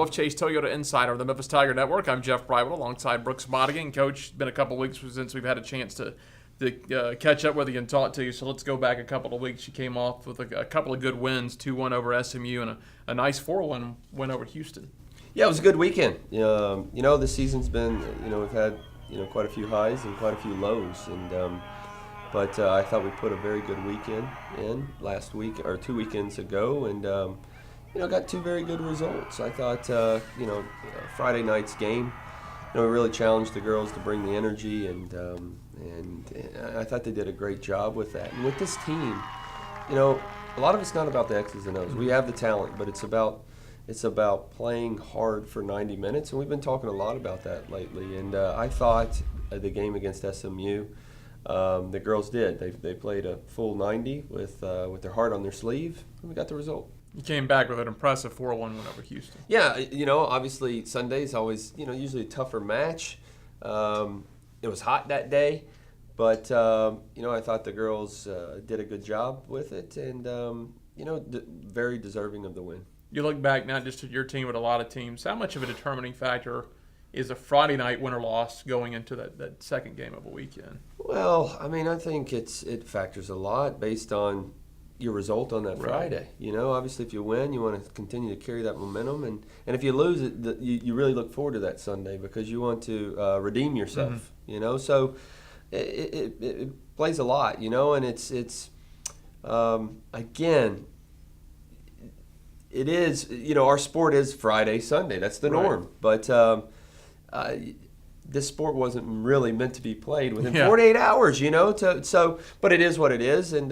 Wolfchase Toyota Insider of the Memphis Tiger Network. I'm Jeff Brightwell alongside Brooks Monaghan. Coach, it's been a couple of weeks since we've had a chance to catch up with you and talk to you, so let's go back a couple of weeks. You came off with a couple of good wins, 2-1 over SMU and a nice 4-1 win over Houston. Yeah, it was a good weekend. This season's been, we've had, quite a few highs and quite a few lows, but I thought we put a very good weekend in last week or 2 weekends ago, and got two very good results. I thought, Friday night's game, we really challenged the girls to bring the energy, and I thought they did a great job with that. And with this team, a lot of it's not about the X's and O's. We have the talent, but it's about playing hard for 90 minutes, and we've been talking a lot about that lately. And I thought the game against SMU, the girls did. They played a full 90 with their heart on their sleeve, and we got the result. You came back with an impressive 4-1 win over Houston. Yeah, obviously Sunday's always, usually a tougher match. It was hot that day, but, I thought the girls did a good job with it and, very deserving of the win. You look back not just at your team, but a lot of teams. How much of a determining factor is a Friday night win or loss going into that second game of a weekend? Well, I think it factors a lot based on your result on that Friday. Obviously if you win, you want to continue to carry that momentum, and if you lose it, you really look forward to that Sunday because you want to redeem yourself. So it plays a lot. And it's again, it is, our sport is Friday, Sunday. That's the norm. But this sport wasn't really meant to be played within 48 hours. But it is what it is, and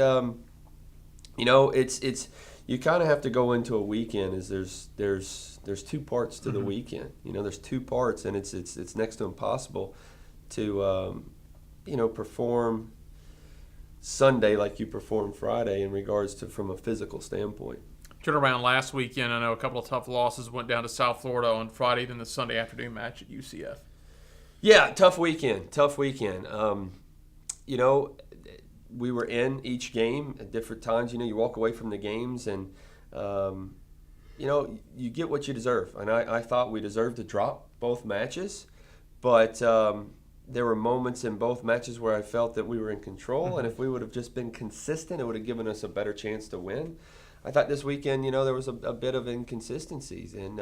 it's you kind of have to go into a weekend as there's two parts to the weekend. There's two parts, and it's next to impossible to perform Sunday like you perform Friday in regards to from a physical standpoint. Turn around last weekend. I know a couple of tough losses went down to South Florida on Friday, then the Sunday afternoon match at UCF. Yeah, tough weekend. We were in each game at different times. You walk away from the games and, you get what you deserve. And I thought we deserved to drop both matches. But there were moments in both matches where I felt that we were in control. And if we would have just been consistent, it would have given us a better chance to win. I thought this weekend, there was a bit of inconsistencies. And,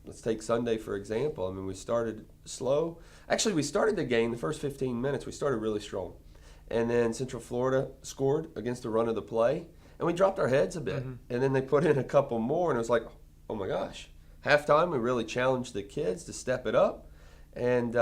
let's take Sunday, for example. We started slow. Actually, we started the game, the first 15 minutes, we started really strong. And then Central Florida scored against the run of the play, and we dropped our heads a bit. And then they put in a couple more, and it was like, oh my gosh. Halftime, we really challenged the kids to step it up, and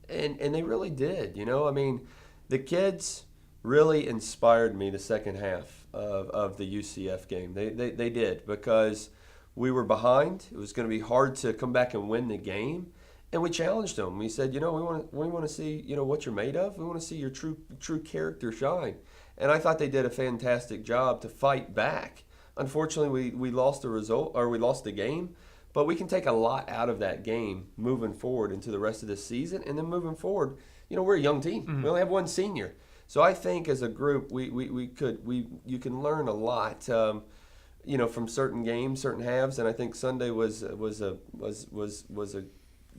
they really did. The kids really inspired me the second half of the UCF game. They did, because we were behind. It was going to be hard to come back and win the game. And we challenged them. We said, we want to see, what you're made of. We want to see your true character shine. And I thought they did a fantastic job to fight back. Unfortunately, we lost the result, or we lost the game. But we can take a lot out of that game moving forward into the rest of the season. And then moving forward, we're a young team. We only have one senior. So I think as a group, you can learn a lot. From certain games, certain halves. And I think Sunday was a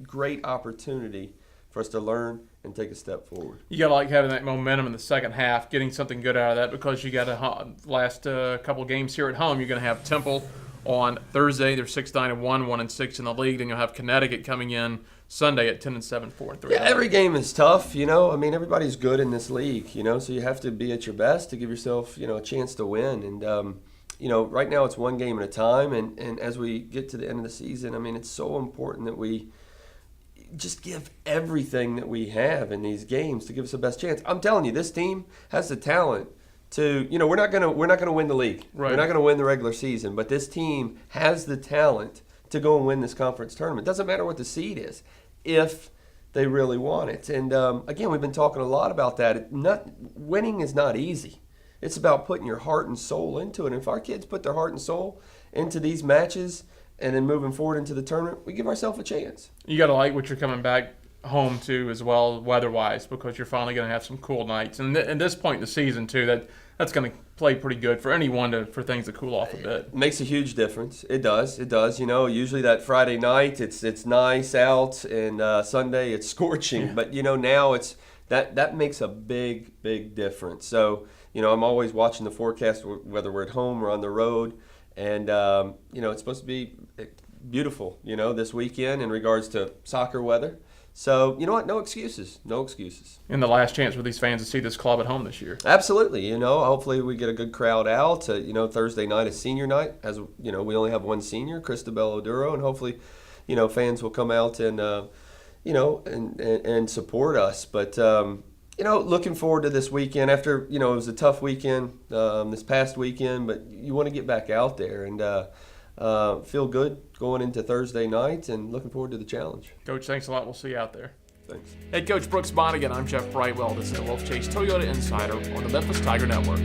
great opportunity for us to learn and take a step forward. You got to like having that momentum in the second half, getting something good out of that, because you got to last couple games here at home. You're going to have Temple on Thursday. They're 6-9-1, 1-6 in the league. Then you'll have Connecticut coming in Sunday at 10-7, 4-3. Yeah, every game is tough. Everybody's good in this league. So you have to be at your best to give yourself a chance to win. And right now it's one game at a time. And as we get to the end of the season, it's so important that we just give everything that we have in these games to give us the best chance. I'm telling you, this team has the talent to, we're not gonna win the league. Right. We're not gonna win the regular season, but this team has the talent to go and win this conference tournament. Doesn't matter what the seed is, if they really want it. And again, we've been talking a lot about that. Winning is not easy. It's about putting your heart and soul into it. And if our kids put their heart and soul into these matches and then moving forward into the tournament, we give ourselves a chance. You got to like what you're coming back home too as well, weather-wise, because you're finally going to have some cool nights. And at this point in the season too, that's going to play pretty good for anyone for things to cool off a bit. It makes a huge difference. It does. It does. You know, usually that Friday night it's nice out, and Sunday it's scorching. Yeah. But now it's that makes a big difference. So I'm always watching the forecast, whether we're at home or on the road, and it's supposed to be beautiful. This weekend in regards to soccer weather. So, you know what? No excuses. No excuses. And the last chance for these fans to see this club at home this year. Absolutely. Hopefully we get a good crowd out. Thursday night is senior night. As we only have one senior, Christabel Oduro, and hopefully, fans will come out and, and support us. But, looking forward to this weekend. After, it was a tough weekend this past weekend, but you want to get back out there and feel good going into Thursday night, and looking forward to the challenge. Coach, thanks a lot. We'll see you out there. Thanks. Head Coach Brooks Monaghan, I'm Jeff Brightwell. This is the Wolfchase Toyota Insider on the Memphis Tiger Network.